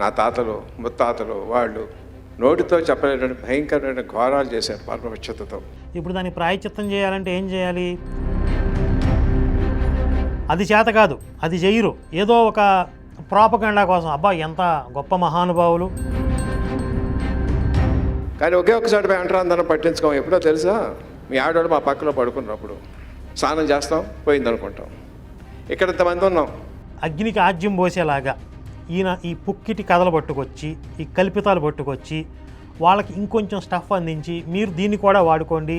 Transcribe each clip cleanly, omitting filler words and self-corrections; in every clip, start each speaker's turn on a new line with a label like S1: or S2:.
S1: నా తాతలు ముత్తాతలు వాళ్ళు నోటితో చెప్పలేటువంటి భయంకరమైన ఘోరాలు చేశారు పరమవిచ్చతతో.
S2: ఇప్పుడు దాన్ని ప్రాయశ్చిత్తం చేయాలంటే ఏం చేయాలి? అది చేత కాదు, అది చెయ్యరు. ఏదో ఒక ప్రాపగండా కోసం అబ్బా ఎంత గొప్ప మహానుభావులు.
S1: కానీ ఒకే ఒకసారి పోయి అంటరాందరం పట్టించుకోం. ఎప్పుడో తెలుసా, మీ ఆడవాడు మా పక్కలో పడుకున్నప్పుడు స్నానం చేస్తాం, పోయిందనుకుంటాం. ఇక్కడ ఇంతమంది ఉన్నాం.
S2: అగ్నికి ఆజ్యం పోసేలాగా ఈయన ఈ పుక్కిటి కథలు పట్టుకొచ్చి, ఈ కల్పితాలు పట్టుకొచ్చి వాళ్ళకి ఇంకొంచెం స్టఫ్ అందించి మీరు దీన్ని కూడా వాడుకోండి.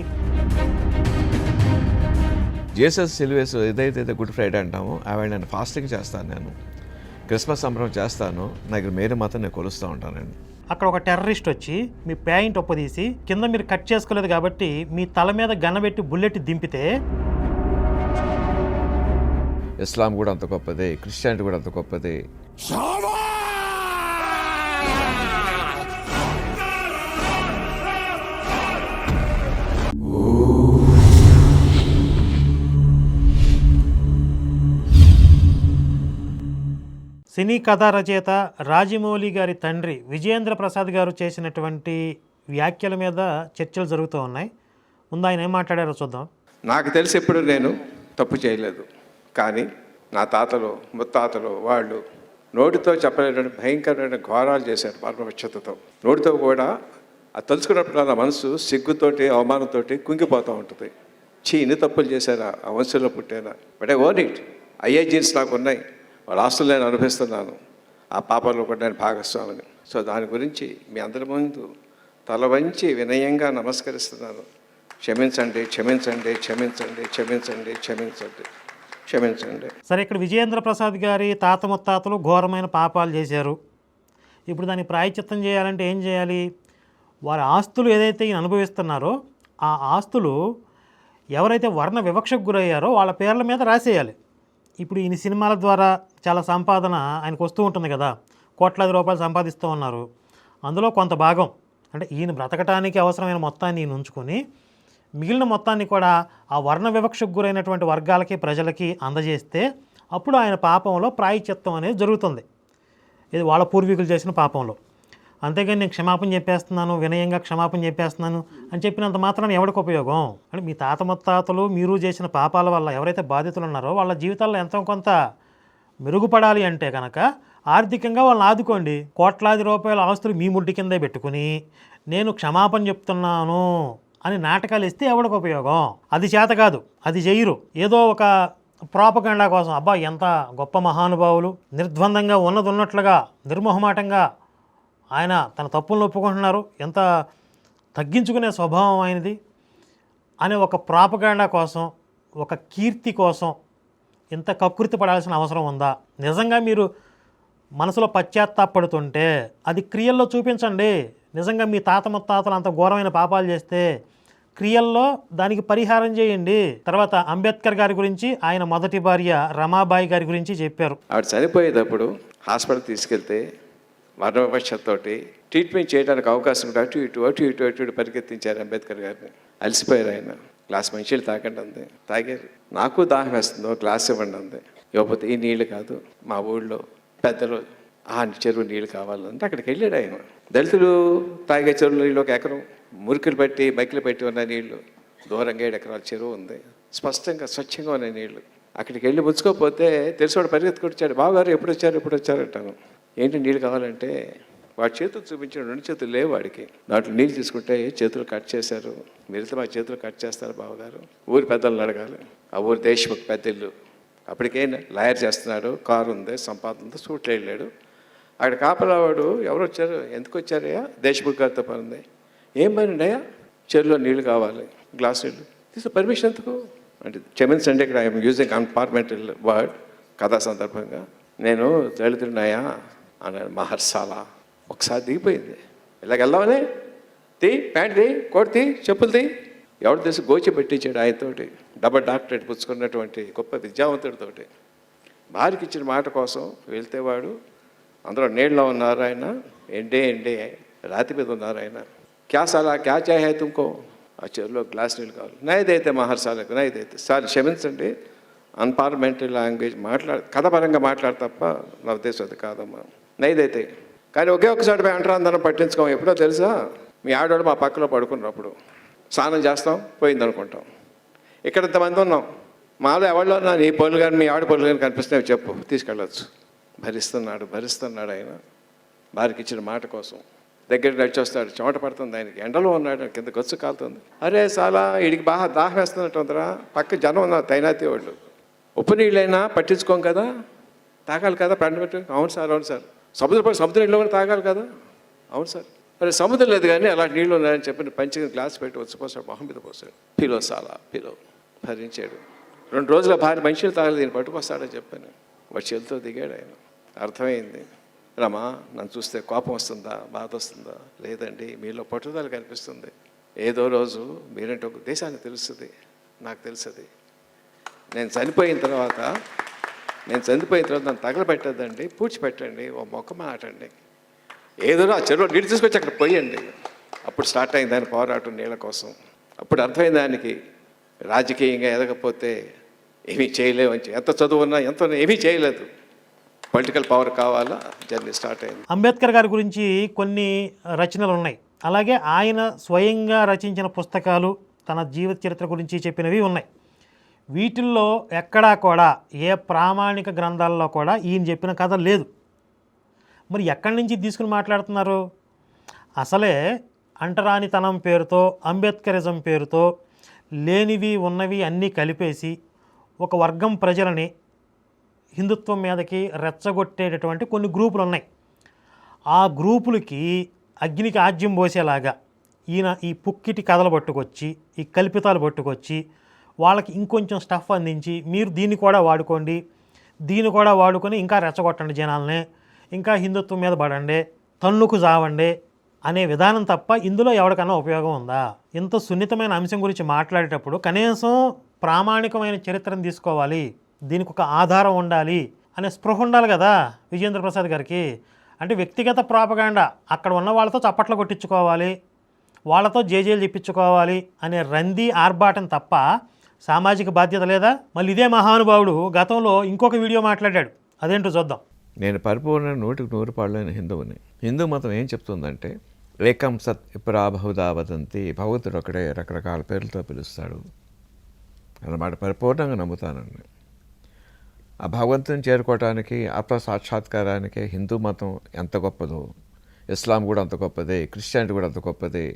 S3: జీసస్ సిల్వేస్ ఏదైతే గుడ్ ఫ్రైడే అంటామో అవి నేను ఫాస్టింగ్ చేస్తాను, నేను క్రిస్మస్ సంబరం చేస్తాను, నాకు మేరీ మాత్రం నేను కొలుస్తూ ఉంటానండి.
S2: అక్కడ ఒక టెర్రరిస్ట్ వచ్చి మీ ప్యాంట్ ఒప్పదీసి కింద మీరు కట్ చేసుకోలేదు కాబట్టి మీ తల మీద గన్నబెట్టి బుల్లెట్ దింపితే
S3: ఇస్లాం కూడా అంత గొప్పదే, క్రిస్టియానిటీ కూడా అంత గొప్పదే.
S2: సినీ కథా రచయిత రాజమౌళి గారి తండ్రి విజయేంద్ర ప్రసాద్ గారు చేసినటువంటి వ్యాఖ్యల మీద చర్చలు జరుగుతూ ఉన్నాయి. ముందు ఆయన ఏం మాట్లాడారో చూద్దాం.
S1: నాకు తెలిసి ఎప్పుడు నేను తప్పు చేయలేదు, కానీ నా తాతలు ముత్తాతలు వాళ్ళు నోటితో చెప్పలేటువంటి భయంకరమైన ఘోరాలు చేశారు పరమవిచ్చతతో. నోటితో కూడా అది తలుచుకున్నప్పుడు నా మనసు సిగ్గుతోటి అవమానంతో కుంగిపోతూ ఉంటుంది. ఇన్ని తప్పులు చేశారా, ఆ వంశంలో పుట్టారా? But I own it. అయ్యే జీన్స్ నాకు ఉన్నాయి, వాళ్ళ ఆస్తులు నేను అనుభవిస్తున్నాను, ఆ పాపంలో కూడా నేను భాగస్వామిని. సో దాని గురించి మీ అందరి ముందు తల వంచి వినయంగా నమస్కరిస్తున్నాను. క్షమించండి, క్షమించండి, క్షమించండి, క్షమించండి, క్షమించండి, క్షమించండి.
S2: సరే, ఇక్కడ విజయేంద్ర ప్రసాద్ గారి తాత ముత్తాతలు ఘోరమైన పాపాలు చేశారు. ఇప్పుడు దాన్ని ప్రాయశ్చిత్తం చేయాలంటే ఏం చేయాలి? వారి ఆస్తులు ఏదైతే ఈయన అనుభవిస్తున్నారో ఆ ఆస్తులు ఎవరైతే వర్ణ వివక్షకు గురయ్యారో వాళ్ళ పేర్ల మీద రాసేయాలి. ఇప్పుడు ఈయన సినిమాల ద్వారా చాలా సంపాదన ఆయనకు వస్తూ ఉంటుంది కదా, కోట్లాది రూపాయలు సంపాదిస్తూ ఉన్నారు. అందులో కొంత భాగం అంటే ఈయన బ్రతకటానికి అవసరమైన మొత్తాన్ని ఈయన ఉంచుకొని మిగిలిన మొత్తాన్ని కూడా ఆ వర్ణ వివక్షకు గురైనటువంటి వర్గాలకి ప్రజలకి అందజేస్తే అప్పుడు ఆయన పాపంలో ప్రాయశ్చిత్తం అనేది జరుగుతుంది. ఇది వాళ్ళ పూర్వీకులు చేసిన పాపంలో. అంతేగాని నేను క్షమాపణ చెప్పేస్తున్నాను, వినయంగా క్షమాపణ చెప్పేస్తున్నాను అని చెప్పినంత మాత్రాన ఎవరికి ఉపయోగం? అంటే మీ తాత ముత్తాతలు మీరు చేసిన పాపాల వల్ల ఎవరైతే బాధితులు ఉన్నారో వాళ్ళ జీవితాల్లో ఎంతో కొంత మెరుగుపడాలి అంటే కనుక ఆర్థికంగా వాళ్ళని ఆదుకోండి. కోట్లాది రూపాయల ఆస్తులు మీ ముడ్డి కిందే పెట్టుకుని నేను క్షమాపణ చెప్తున్నాను అని నాటకాలు ఇస్తే ఎవరికి ఉపయోగం? అది చేత కాదు, అది చెయ్యరు. ఏదో ఒక ప్రాపగండా కోసం అబ్బా ఎంత గొప్ప మహానుభావులు, నిర్ద్వందంగా ఉన్నట్లుగా నిర్మోహమాటంగా ఆయన తన తప్పులను ఒప్పుకుంటున్నారు, ఎంత తగ్గించుకునే స్వభావం ఆయనది అనే ఒక ప్రాపగండా కోసం, ఒక కీర్తి కోసం ఇంత కకృతి పడాల్సిన అవసరం ఉందా? నిజంగా మీరు మనసులో పశ్చాత్తాపడుతుంటే అది క్రియల్లో చూపించండి. నిజంగా మీ తాత ముత్తాతలు అంత ఘోరమైన పాపాలు చేస్తే క్రియల్లో దానికి పరిహారం చేయండి. తర్వాత అంబేద్కర్ గారి గురించి, ఆయన మొదటి భార్య రమాబాయి గారి గురించి చెప్పారు.
S1: ఆవిడ చనిపోయేటప్పుడు హాస్పిటల్ తీసుకెళ్తే వర్ణవివక్షతోటి ట్రీట్మెంట్ చేయడానికి అవకాశం కూడా అటు ఇటు అటు ఇటు అటు ఇటు పరిగెత్తించారు అంబేద్కర్ గారిని. అలసిపోయారు ఆయన. గ్లాస్ మంచినీళ్ళు తాగండి అంది, తాగారు. నాకు దాహం వేస్తుందో గ్లాస్ ఇవ్వండి అంది, ఇవ్వకపోతే ఈ నీళ్ళు కాదు, మా ఊళ్ళో పెద్దలు చెరువు నీళ్ళు కావాలంటే అక్కడికి వెళ్ళాడు ఆయన. దళితులు తాగే చెరువు నీళ్ళు ఒక ఎకరం, మురికిలు పెట్టి బైకులు పెట్టి ఉన్న నీళ్లు, దూరంగా 7 ఎకరాల చెరువు ఉంది, స్పష్టంగా స్వచ్ఛంగా ఉన్న నీళ్లు. అక్కడికి వెళ్ళి పుచ్చుకోకపోతే తెలిసివాడు పరిగెత్తుకొచ్చాడు, బావగారు ఎప్పుడు వచ్చారు అంటాను. ఏంటి నీళ్ళు కావాలంటే వాడి చేతులు చూపించిన 2 చేతులు లేవు వాడికి. దాంట్లో నీళ్ళు తీసుకుంటే చేతులు కట్ చేశారు. మీరైతే మా చేతులు కట్ చేస్తారు బావగారు, ఊరి పెద్దలను అడగాలి. ఆ ఊరి దేశముఖ్ పెద్ద ఇల్లు, అప్పటికే లాయర్ చేస్తున్నాడు, కారు ఉంది, సంపాదన ఉంది, సూట్లో వెళ్ళాడు. అక్కడ కాపలావాడు ఎవరు వచ్చారు, ఎందుకు వచ్చారయ్యా? దేశముఖ్ గారితో పని ఉంది. ఏం పని ఉండయా? చెరువులో నీళ్ళు కావాలి, గ్లాస్ నీళ్ళు తీసు, పర్మిషన్ ఎందుకు అంటే క్షమించండి, ఇక్కడ ఐఎమ్ యూజింగ్ అన్పార్మెంటల్ వర్డ్ కథా సందర్భంగా. నేను దళితుడినాయా అన్నాడు. మహర్సాల ఒకసారి దిగిపోయింది. ఇలాగెళ్దామని తీ, ప్యాంట్ తీ, కోట్ తీ, చెప్పులు తీ. ఎవరు తెలిసి గోచి పెట్టించాడు ఆయనతోటి, డబల్ డాక్టరేట్ పుచ్చుకున్నటువంటి గొప్ప విద్యావంతుడితోటి. భార్యకి ఇచ్చిన మాట కోసం వెళ్తే వాడు అందరూ నీళ్ళలో ఉన్నారు, ఆయన ఎండే రాతి మీద ఉన్నారు. ఆయన క్యా సాలా క్యా చాయ్ హై తుమ్కో, ఆ చెరువులో గ్లాస్ నీళ్ళు కావాలి. నైదైతే మహర్సాలకు నైదైతే సార్ క్షమించండి, అన్పార్లమెంటరీ లాంగ్వేజ్ కథపరంగా మాట్లాడు తప్ప నా ఉద్దేశం అది కాదమ్మా. నైదైతే కానీ ఒకే ఒక్కసారి పోయి అంటరాందరం పట్టించుకోం. ఎప్పుడో తెలుసా, మీ ఆడవాడు మా పక్కలో పడుకున్నప్పుడు స్నానం చేస్తాం, పోయింది అనుకుంటాం. ఇక్కడ ఇంతమంది ఉన్నాం, మాలో ఎవరిలో ఉన్నా నీ పనులు కానీ మీ ఆడ పనులు కానీ కనిపిస్తున్నాయి చెప్పు, తీసుకెళ్ళచ్చు. భరిస్తున్నాడు ఆయన భార్యకి ఇచ్చిన మాట కోసం. దగ్గర నడిచొస్తాడు, చెమట పడుతుంది ఆయనకి, ఎండలో ఉన్నాడు, కింద గొచ్చు కాలుతుంది. అరే చాలా వీడికి బాగా దాహం వేస్తున్నట్టు ఉందరా, పక్క జనం ఉన్నారు తైనాతి వాళ్ళు. ఉప్పు నీళ్ళైనా పట్టించుకోం కదా, తాగాలి కదా పంట పెట్టి. అవును సార్. సముద్రం నీళ్ళు కూడా తాగాలి కదా. అవును సార్. మరి సముద్రం లేదు కానీ అలాంటి నీళ్ళు ఉన్నాయని చెప్పి పంచి గ్లాస్ పెట్టి వచ్చిపోసాడు, మొహం మీద పోసాడు. పిలో భరించాడు. 2 రోజుల భార్య మనుషులు తాగలేదు, దీన్ని పట్టుకొస్తాడని చెప్పాను. వాడు చేతితో దిగాడు ఆయన. అర్థమైంది, రమా నన్ను చూస్తే కోపం వస్తుందా, బాధ వస్తుందా? లేదండి, మీలో పట్టుదల కనిపిస్తుంది. ఏదో రోజు మీరంటే ఒక దేశానికి తెలుస్తుంది, నాకు తెలుస్తుంది. నేను చనిపోయిన తర్వాత నన్ను తగలబెట్టద్దండి, పూడ్చిపెట్టండి, ఓ మొక్క మాటండి, ఏదో ఆ చెరువు నీళ్ళు తీసుకొచ్చి అక్కడ పోయండి. అప్పుడు స్టార్ట్ అయింది ఆయన పోరాటం నీళ్ళ కోసం. అప్పుడు అర్థమైంది ఆయనకి, రాజకీయంగా ఎదగకపోతే ఏమీ చేయలేమని. ఎంత చదువున్నా ఎంత ఏమీ చేయలేదు, పొలిటికల్ పవర్ కావాలా, జర్నీ స్టార్ట్ అయింది.
S2: అంబేద్కర్ గారి గురించి కొన్ని రచనలు ఉన్నాయి, అలాగే ఆయన స్వయంగా రచించిన పుస్తకాలు, తన జీవిత చరిత్ర గురించి చెప్పినవి ఉన్నాయి. వీటిల్లో ఎక్కడా కూడా ఏ ప్రామాణిక గ్రంథాల్లో కూడా ఈయన చెప్పిన కథ లేదు. మరి ఎక్కడి నుంచి తీసుకుని మాట్లాడుతున్నారు? అసలే అంటరానితనం పేరుతో, అంబేద్కరిజం పేరుతో లేనివి ఉన్నవి అన్నీ కలిపేసి ఒక వర్గం ప్రజలని హిందుత్వం మీదకి రెచ్చగొట్టేటటువంటి కొన్ని గ్రూపులు ఉన్నాయి. ఆ గ్రూపులకి అగ్నికి ఆజ్యం పోసేలాగా ఈయన ఈ పుక్కిటి కథలు పట్టుకొచ్చి, ఈ కల్పితాలు పట్టుకొచ్చి వాళ్ళకి ఇంకొంచెం స్టఫ్ అందించి, మీరు దీన్ని కూడా వాడుకోండి, దీన్ని కూడా వాడుకొని ఇంకా రెచ్చగొట్టండి జనాల్ని, ఇంకా హిందుత్వం మీద పడండి, తన్నుకు జావండి అనే విధానం తప్ప ఇందులో ఎవరికన్నా ఉపయోగం ఉందా? ఇంత సున్నితమైన అంశం గురించి మాట్లాడేటప్పుడు కనీసం ప్రామాణికమైన చరిత్రను తీసుకోవాలి, దీనికి ఒక ఆధారం ఉండాలి అనే స్పృహ ఉండాలి కదా విజేంద్ర ప్రసాద్ గారికి. అంటే వ్యక్తిగత ప్రాపగాండా, అక్కడ ఉన్న వాళ్ళతో చప్పట్లు కొట్టించుకోవాలి, వాళ్ళతో జేజేలు చెప్పించుకోవాలి అనే రంది ఆర్భాటం తప్ప సామాజిక బాధ్యత లేదా? మళ్ళీ ఇదే మహానుభావుడు గతంలో ఇంకొక వీడియో మాట్లాడాడు, అదేంటో చూద్దాం.
S3: నేను పరిపూర్ణ 100% పాడలేని హిందువుని. హిందూ మతం ఏం చెప్తుందంటే, ఏకం సత్ విప్రాబహుదా వదంతి, భగవంతుడు ఒకడే రకరకాల పేర్లతో పిలుస్తాడు అన్నమాట. పరిపూర్ణంగా నమ్ముతానండి. ఆ భగవంతుని చేరుకోవటానికి, ఆత్మ సాక్షాత్కారానికి హిందూ మతం ఎంత గొప్పదో, ఇస్లాం కూడా అంత గొప్పదే, క్రిస్టియానిటీ కూడా అంత గొప్పదే,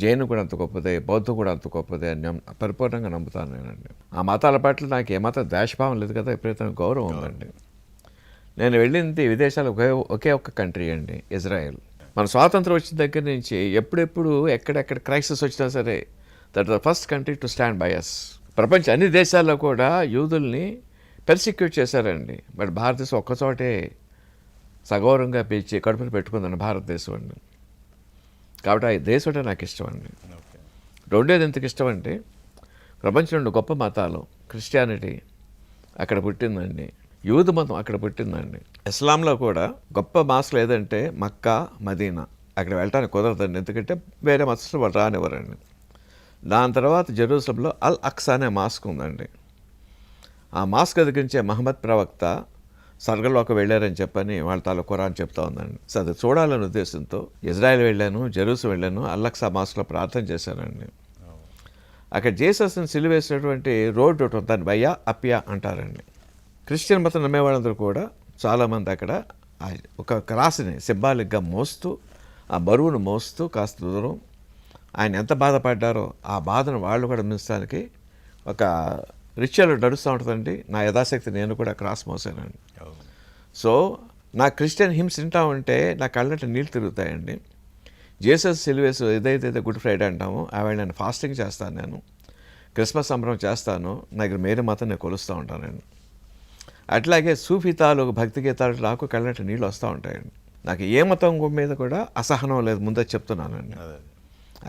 S3: జైను కూడా అంత గొప్పదే, బౌద్ధం కూడా అంత గొప్పదే అని పరిపూర్ణంగా నమ్ముతాను నేనండి. ఆ మతాల పట్ల నాకు ఏమాత్రం ద్వేషభావం లేదు కదా, విపరీతమైన గౌరవం ఉందండి. నేను వెళ్ళింది విదేశాలు ఒకే ఒక్క కంట్రీ అండి, ఇజ్రాయెల్. మన స్వాతంత్రం వచ్చిన దగ్గర నుంచి ఎప్పుడెప్పుడు ఎక్కడెక్కడ క్రైసిస్ వచ్చినా సరే, that the first country to stand by us. ప్రపంచ అన్ని దేశాల్లో కూడా యూదుల్ని పెర్సిక్యూట్ చేశారండి. బట్ భారతదేశం ఒక్కచోటే సగౌరవంగా పిలిచి కడుపుని పెట్టుకుందండి భారతదేశం అండి. కాబట్టి ఆ దేశం అంటే నాకు ఇష్టం అండి. రెండోది ఎందుకు ఇష్టం అంటే, ప్రపంచంలో గొప్ప మతాలు, క్రిస్టియానిటీ అక్కడ పుట్టిందండి, యూదు మతం అక్కడ పుట్టిందండి. ఇస్లాంలో కూడా గొప్ప మాస్కులు ఏదంటే మక్కా, మదీనా. అక్కడ వెళ్ళటానికి కుదరదండి, ఎందుకంటే వేరే మతస్థులు వాళ్ళు రానివ్వరండి. దాని తర్వాత జెరూసలంలో అల్ అక్సా అనే మాస్క్ ఉందండి. ఆ మాస్క్ ఎదిగించే మహమ్మద్ ప్రవక్త స్వర్గంలోకి వెళ్ళారని చెప్పని వాళ్ళ తాలూ ఖురాన్ చెప్తా ఉందండి. సో అది చూడాలనే ఉద్దేశంతో ఇజ్రాయెల్ వెళ్ళాను, జెరూసలం వెళ్ళాను, అల్ అక్సా మాస్క్లో ప్రార్థన చేశానండి. అక్కడ జీసస్ని సిలువేసినటువంటి రోడ్డు ఒకటి ఉంది, దాన్ని వయ్యా అప్యా అంటారండి. క్రిస్టియన్ మతం నమ్మేవాళ్ళందరూ కూడా చాలామంది అక్కడ ఒక క్రాస్ని సింబాలిక్గా మోస్తూ, ఆ బరువును మోస్తూ కాస్త దూరం ఆయన ఎంత బాధపడ్డారో ఆ బాధను వాళ్ళు కూడా మించడానికి ఒక రిచువల్ నడుస్తూ ఉంటుందండి. నా యథాశక్తి నేను కూడా క్రాస్ మోసానండి. సో నా క్రిస్టియన్ హిమ్స్ వింటా ఉంటే నా కళ్ళంటే నీళ్ళు తిరుగుతాయండి. జీసస్ సిలువేస్ ఏదైతే గుడ్ ఫ్రైడే అంటామో ఆవిడ నేను ఫాస్టింగ్ చేస్తాను, నేను క్రిస్మస్ సంబరం చేస్తాను, నాకు మేరీ మాత్రం నేను కొలుస్తూ ఉంటానండి. అట్లాగే సూఫీతాలు, భక్తి గీతాలు నాకు కళ్ళంటే నీళ్ళు వస్తూ ఉంటాయండి. నాకు ఏ మతం మీద కూడా అసహనం లేదు, ముందే చెప్తున్నానండి.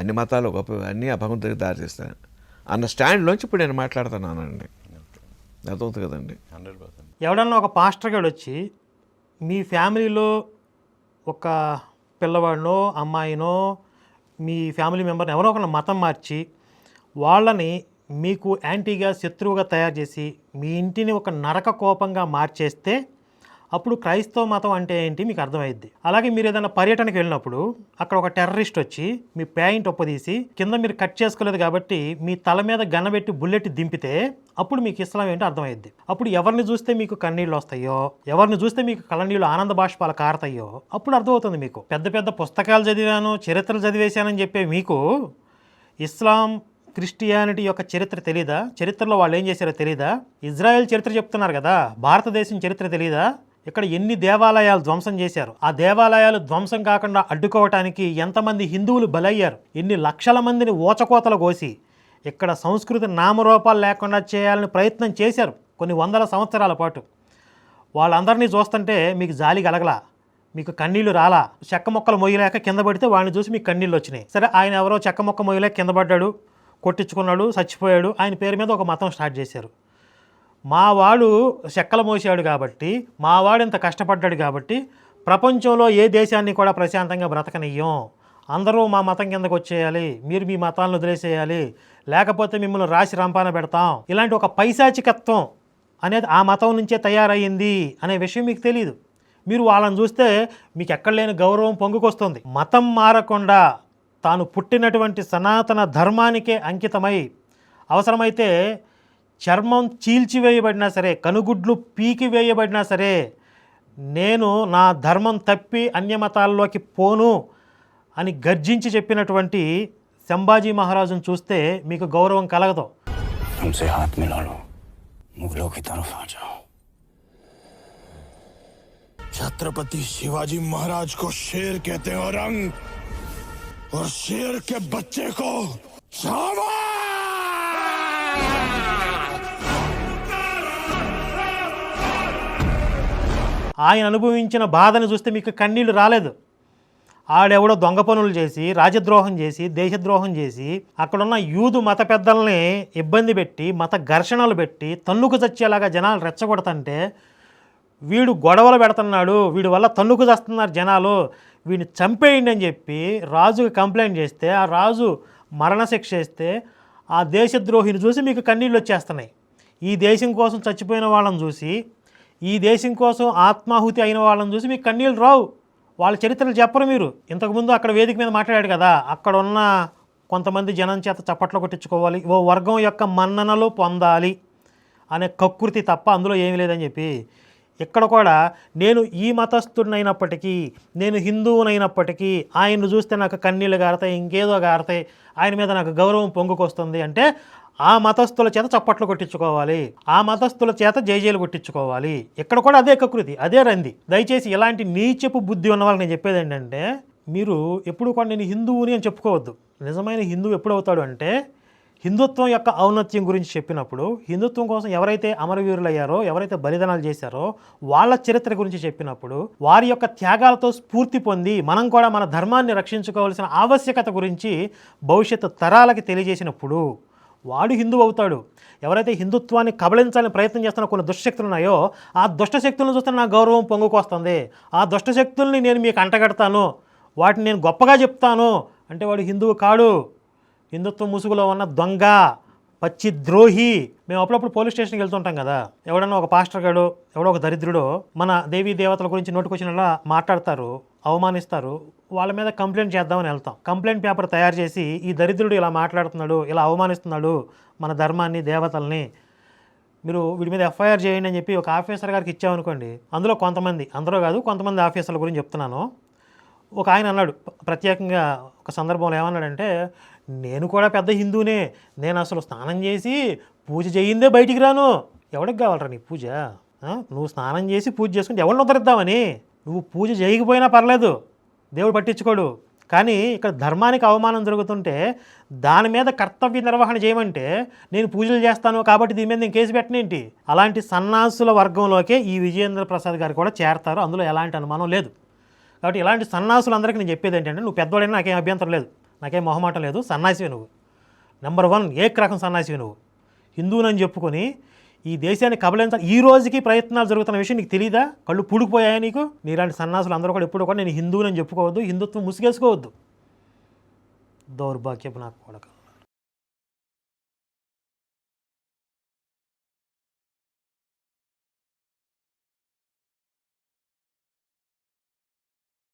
S3: అన్ని మతాలు గొప్ప, అన్నీ ఆ భగవంతుడికి దారి చేస్తాను అన్న స్టాండ్లోంచి ఇప్పుడు నేను మాట్లాడుతున్నానండి. అర్థమవుతుంది కదండి.
S4: 100%.
S2: ఎవడన్నా ఒక పాస్టర్ గారు వచ్చి మీ ఫ్యామిలీలో ఒక పిల్లవాడినో అమ్మాయినో మీ ఫ్యామిలీ మెంబర్ని ఎవరో ఒకరిని మతం మార్చి వాళ్ళని మీకు యాంటీగా, శత్రువుగా తయారు చేసి మీ ఇంటిని ఒక నరక కోపంగా మార్చేస్తే అప్పుడు క్రైస్తవ మతం అంటే ఏంటి మీకు అర్థమైద్ది. అలాగే మీరు ఏదైనా పర్యటనకి వెళ్ళినప్పుడు అక్కడ ఒక టెర్రరిస్ట్ వచ్చి మీ ప్యాంట్ ఒప్పదీసి కింద మీరు కట్ చేసుకోలేదు కాబట్టి మీ తల మీద గన్నబెట్టి బుల్లెట్ దింపితే అప్పుడు మీకు ఇస్లాం ఏంటో అర్థమైద్ది. అప్పుడు ఎవరిని చూస్తే మీకు కన్నీళ్ళు వస్తాయో, ఎవరిని చూస్తే మీకు కళ్ళనీళ్ళు ఆనంద బాష్పాలు కారతాయో అప్పుడు అర్థమవుతుంది మీకు. పెద్ద పెద్ద పుస్తకాలు చదివాను, చరిత్రలు చదివేశానని చెప్పే మీకు ఇస్లాం క్రిస్టియానిటీ యొక్క చరిత్ర తెలీదా? చరిత్రలో వాళ్ళు ఏం చేశారో తెలీదా? ఇజ్రాయెల్ చరిత్ర చెప్తున్నారు కదా, భారతదేశం చరిత్ర తెలీదా? ఇక్కడ ఎన్ని దేవాలయాలు ధ్వంసం చేశారు, ఆ దేవాలయాలు ధ్వంసం కాకుండా అడ్డుకోవటానికి ఎంతమంది హిందువులు బలయ్యారు, ఎన్ని లక్షల మందిని ఓచకోతలు కోసి ఇక్కడ సంస్కృతి నామరూపాలు లేకుండా చేయాలని ప్రయత్నం చేశారు కొన్ని వందల సంవత్సరాల పాటు. వాళ్ళందరినీ చూస్తుంటే మీకు జాలి కలగలా, మీకు కన్నీళ్లు రాలా. చెక్క మొక్కలు మొయ్యలేక కింద పడితే వాడిని చూసి మీకు కన్నీళ్ళు వచ్చినాయి. సరే, ఆయన ఎవరో చెక్క మొక్క మొయ్యలేక కింద పడ్డాడు, కొట్టించుకున్నాడు, చచ్చిపోయాడు, ఆయన పేరు మీద ఒక మతం స్టార్ట్ చేశారు. మావాడు చెక్కలు మోసాడు కాబట్టి, మావాడు ఇంత కష్టపడ్డాడు కాబట్టి ప్రపంచంలో ఏ దేశాన్ని కూడా ప్రశాంతంగా బ్రతకనియ్యం, అందరూ మా మతం కిందకు వచ్చేయాలి, మీరు మీ మతాలను వదిలేసేయాలి, లేకపోతే మిమ్మల్ని రాసి రంపాన పెడతాం, ఇలాంటి ఒక పైశాచికత్వం అనేది ఆ మతం నుంచే తయారయ్యింది అనే విషయం మీకు తెలియదు. మీరు వాళ్ళని చూస్తే మీకు ఎక్కడ లేని గౌరవం పొంగుకొస్తుంది. మతం మారకుండా తాను పుట్టినటువంటి సనాతన ధర్మానికే అంకితమై అవసరమైతే చర్మం చీల్చివేయబడినా సరే, కనుగుడ్లు పీకివేయబడినా సరే, నేను నా ధర్మం తప్పి అన్యమతాల్లోకి పోను అని గర్జించి చెప్పినటువంటి సంభాజీ మహారాజును చూస్తే మీకు గౌరవం కలగదు.
S4: हमसे हाथ मिला लो, मुगलों की तरफ आ जाओ. छत्रपति शिवाजी महाराज को शेर कहते हैं औरंग, और शेर के बच्चे को छावा.
S2: ఆయన అనుభవించిన బాధను చూస్తే మీకు కన్నీళ్లు రాలేదు. ఆడెవడో దొంగ పనులు చేసి, రాజద్రోహం చేసి, దేశద్రోహం చేసి, అక్కడున్న యూదు మత పెద్దల్ని ఇబ్బంది పెట్టి, మత ఘర్షణలు పెట్టి, తన్నుకు చచ్చేలాగా జనాలు రెచ్చగొడతంటే, వీడు గొడవలు పెడుతున్నాడు, వీడి వల్ల తన్నుకు చస్తున్నారు జనాలు, వీడిని చంపేయండి అని చెప్పి రాజుకి కంప్లైంట్ చేస్తే, ఆ రాజు మరణశిక్ష వేస్తే, ఆ దేశద్రోహిని చూసి మీకు కన్నీళ్ళు వచ్చేస్తున్నాయి. ఈ దేశం కోసం చచ్చిపోయిన వాళ్ళని చూసి, ఈ దేశం కోసం ఆత్మాహుతి అయిన వాళ్ళని చూసి మీకు కన్నీళ్ళు రావు. వాళ్ళ చరిత్రలు చెప్పరు మీరు. ఇంతకుముందు అక్కడ వేదిక మీద మాట్లాడాడు కదా, అక్కడ ఉన్న కొంతమంది జనం చేత చప్పట్లు కొట్టించుకోవాలి, ఓ వర్గం యొక్క మన్ననలు పొందాలి అనే కకృతి తప్ప అందులో ఏమీ లేదని చెప్పి, ఇక్కడ కూడా నేను ఈ మతస్థుడినైనప్పటికీ, నేను హిందువునైనప్పటికీ ఆయన్ను చూస్తే నాకు కన్నీళ్ళు గారతాయి, ఇంకేదో గారతాయి, ఆయన మీద నాకు గౌరవం పొంగుకొస్తుంది అంటే ఆ మతస్థుల చేత చప్పట్లు కొట్టించుకోవాలి, ఆ మతస్థుల చేత జైజేలు కొట్టించుకోవాలి. ఇక్కడ కూడా అదే కకృతి, అదే రంది. దయచేసి ఇలాంటి నీచపు బుద్ధి ఉన్న వాళ్ళకి నేను చెప్పేది ఏంటంటే, మీరు ఎప్పుడు కూడా నేను హిందువుని అని చెప్పుకోవద్దు. నిజమైన హిందువు ఎప్పుడు అవుతాడు అంటే, హిందుత్వం యొక్క ఔన్నత్యం గురించి చెప్పినప్పుడు, హిందుత్వం కోసం ఎవరైతే అమరవీరులయ్యారో, ఎవరైతే బలిదానాలు చేశారో వాళ్ళ చరిత్ర గురించి చెప్పినప్పుడు, వారి యొక్క త్యాగాలతో స్ఫూర్తి పొంది మనం కూడా మన ధర్మాన్ని రక్షించుకోవాల్సిన ఆవశ్యకత గురించి భవిష్యత్తు తరాలకి తెలియజేసినప్పుడు వాడు హిందువు అవుతాడు. ఎవరైతే హిందుత్వాన్ని కబళించాలని ప్రయత్నం చేస్తున్న కొన్ని దుష్టశక్తులు ఉన్నాయో, ఆ దుష్టశక్తులను చూస్తే నా గౌరవం పొంగుకొస్తుంది, ఆ దుష్టశక్తుల్ని నేను మీకు అంటగడతాను, వాటిని నేను గొప్పగా చెప్తాను అంటే వాడు హిందువు కాడు. హిందుత్వం ముసుగులో ఉన్న దొంగ, పచ్చి ద్రోహి. మేము అప్పుడప్పుడు పోలీస్ స్టేషన్కి వెళ్తుంటాం కదా, ఎవడన్నా ఒక పాస్టర్ గాడు, ఎవడో ఒక దరిద్రుడు మన దేవీ దేవతల గురించి నోటుకొచ్చినలా మాట్లాడతారు, అవమానిస్తారు, వాళ్ళ మీద కంప్లైంట్ చేద్దామని వెళ్తాం. కంప్లైంట్ పేపర్ తయారు చేసి, ఈ దరిద్రుడు ఇలా మాట్లాడుతున్నాడు, ఇలా అవమానిస్తున్నాడు మన ధర్మాన్ని, దేవతల్ని, మీరు వీడి మీద ఎఫ్ఐఆర్ చేయండి అని చెప్పి ఒక ఆఫీసర్ గారికి ఇచ్చామనుకోండి, అందులో కొంతమంది, అందరూ కాదు కొంతమంది ఆఫీసర్ల గురించి చెప్తున్నాను. ఒక ఆయన అన్నాడు ప్రత్యేకంగా ఒక సందర్భంలో, ఏమన్నాడంటే, నేను కూడా పెద్ద హిందూనే, నేను అసలు స్నానం చేసి పూజ చేయిందే బయటికి రాను. ఎవడికి కావాలరా నీ పూజ? నువ్వు స్నానం చేసి పూజ చేసుకుంటే ఎవరిని ఉద్ధరిద్దామని? నువ్వు పూజ చేయకపోయినా పర్లేదు, దేవుడు పట్టించుకోడు. కానీ ఇక్కడ ధర్మానికి అవమానం జరుగుతుంటే దాని మీద కర్తవ్య నిర్వహణ చేయమంటే, నేను పూజలు చేస్తాను కాబట్టి దీని మీద నేను కేసు పెట్టనేంటి? అలాంటి సన్నాసుల వర్గంలోకే ఈ విజయేంద్ర ప్రసాద్ గారు కూడా చేరతారు, అందులో ఎలాంటి అనుమానం లేదు. కాబట్టి ఇలాంటి సన్నాసులందరికీ నేను చెప్పేది ఏంటంటే, నువ్వు పెద్దవాడైనా నాకేం అభ్యంతరం లేదు, నాకేం మొహమాటం లేదు, సన్నాసివి నువ్వు, నెంబర్ 1 ఏక రకం సన్నాసివి నువ్వు. హిందువునని చెప్పుకొని ఈ దేశాన్ని కబళించాలి ఈ రోజుకి ప్రయత్నాలు జరుగుతున్న విషయం నీకు తెలీదా? కళ్ళు పూడుకుపోయాయా నీకు? నీలాంటి సన్నాసులు అందరూ కూడా ఎప్పుడు కూడా నేను హిందువునని చెప్పుకోవద్దు, హిందుత్వం ముసుగేసుకోవద్దు. దౌర్భాగ్యపు నాకు కొడక.